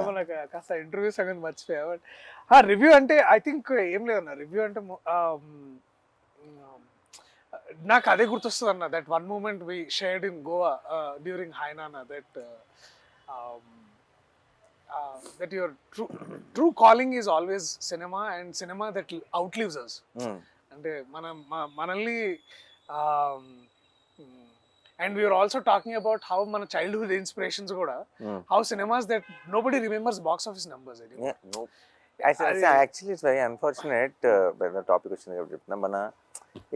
మనకు కాస్త ఇంటర్వ్యూ సంగతి మర్చిపోయా. బట్ రివ్యూ అంటే ఐ థింక్ ఏం లేదన్న, రివ్యూ అంటే నాకు అదే గుర్తొస్తుంది అన్న, that one moment we shared in Goa during హైనానా, that your true calling is always cinema, and cinema that outlives us. అంటే మనల్ని and we were also talking about how మన childhood inspirations కూడా, how cinemas that nobody remembers box office numbers. Actually it's very unfortunate the topic వచ్చింది కాబట్టి చెప్తున్నా. మన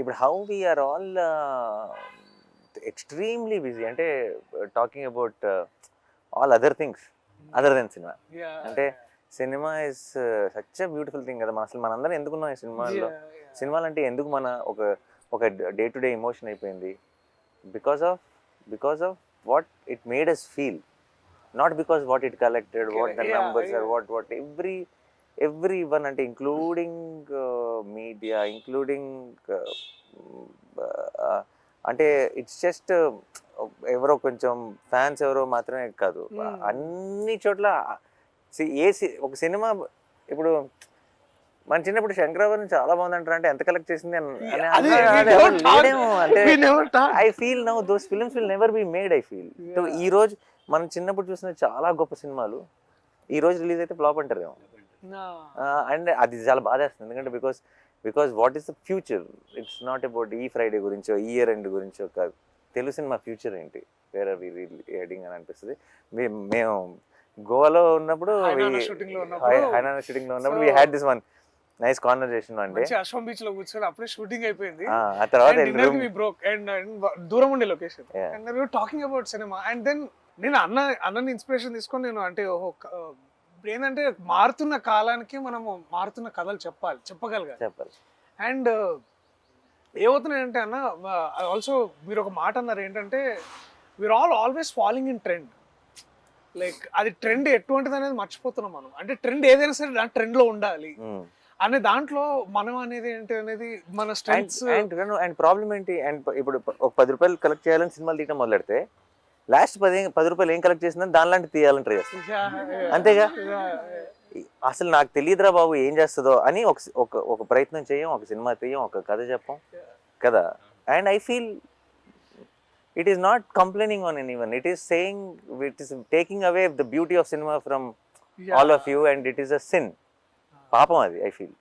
ఇప్పుడు how we are all extremely busy, అంటే talking about all other things other than cinema. అంటే cinema is such a beautiful thing కదా. అసలు మనందరం ఎందుకున్నాం ఈ సినిమాలో? సినిమాలు అంటే ఎందుకు మన ఒక డే టు డే ఎమోషన్ అయిపోయింది. Because of what it made us feel, not because what it collected, what the numbers are, what every one, అంటే ఇంక్లూడింగ్ మీడియా, ఇంక్లూడింగ్ అంటే ఇట్స్ జస్ట్ ఎవరో కొంచెం ఫ్యాన్స్ ఎవరో మాత్రమే కాదు, అన్ని చోట్ల ఒక సినిమా. ఇప్పుడు మన చిన్నప్పుడు శంకరాభరణం చాలా బాగుందంటారు, అంటే ఎంత కలెక్ట్ చేసింది అంటే I feel now those films will never be made. I feel ఈ రోజు మనం చిన్నప్పుడు చూసిన చాలా గొప్ప సినిమాలు ఈ రోజు రిలీజ్ అయితే ఫ్లాప్ అంటారు ఏమో. అండ్ అది చాలా బాధేస్తుంది, ఎందుకంటే because what is the future? It's not about ఈ ఫ్రైడే గురించో ఈ ఇయర్ ఎండ్ గురించో కాదు, తెలుగు సినిమా ఫ్యూచర్ ఏంటి, వేరే హెడింగ్ అని అనిపిస్తుంది. మేము గోవాలో ఉన్నప్పుడు, హైనానా షూటింగ్ లో ఉన్నప్పుడు we had this one nice conversation one day. అశ్వం బీచ్ లో కూర్చొని అప్పుడే షూటింగ్ అయిపోయింది. ఆ తర్వాత దూరం ఉండే location, and we were talking about cinema, and then నేను అన్నని ఇన్స్పిరేషన్ తీసుకొని నేను అంటే ఏంటంటే మారుతున్న కాలానికి మనము మారుతున్న కథలు చెప్పగలగాలి. అండ్ ఏమవుతున్నాయంటే అన్న, ఆల్సో మీరు ఒక మాట అన్నారు ఏంటంటే we are always following in trend. Like అది ట్రెండ్ ఎటువంటిది అనేది మర్చిపోతున్నాం మనం. అంటే ట్రెండ్ ఏదైనా సరే దాని ట్రెండ్ లో ఉండాలి అనే దాంట్లో మనం అనేది ఏంటి అనేది మన స్ట్రెంగ్స్. అండ్ ప్రాబ్లం ఏంటి? అండ్ ఇప్పుడు ఒక 10 రూపాయలు కలెక్ట్ చేయాలని సినిమాలు తీయడం మొదలెడితే లాస్ట్ 10 రూపాయలు ఏం కలెక్ట్ చేసిందని దానిలాంటి తీయాలని ట్రై చేస్తాం, అంతేగా. అసలు నాకు తెలియదురా బాబు ఏం చేస్తుందో అని ఒక ప్రయత్నం చేయం, ఒక సినిమా తీయం, ఒక కథ చెప్పం కదా. And I feel it is not complaining on anyone, it is saying, it is taking away the beauty of cinema from all of you, and it is a sin. పాపం అది, I feel.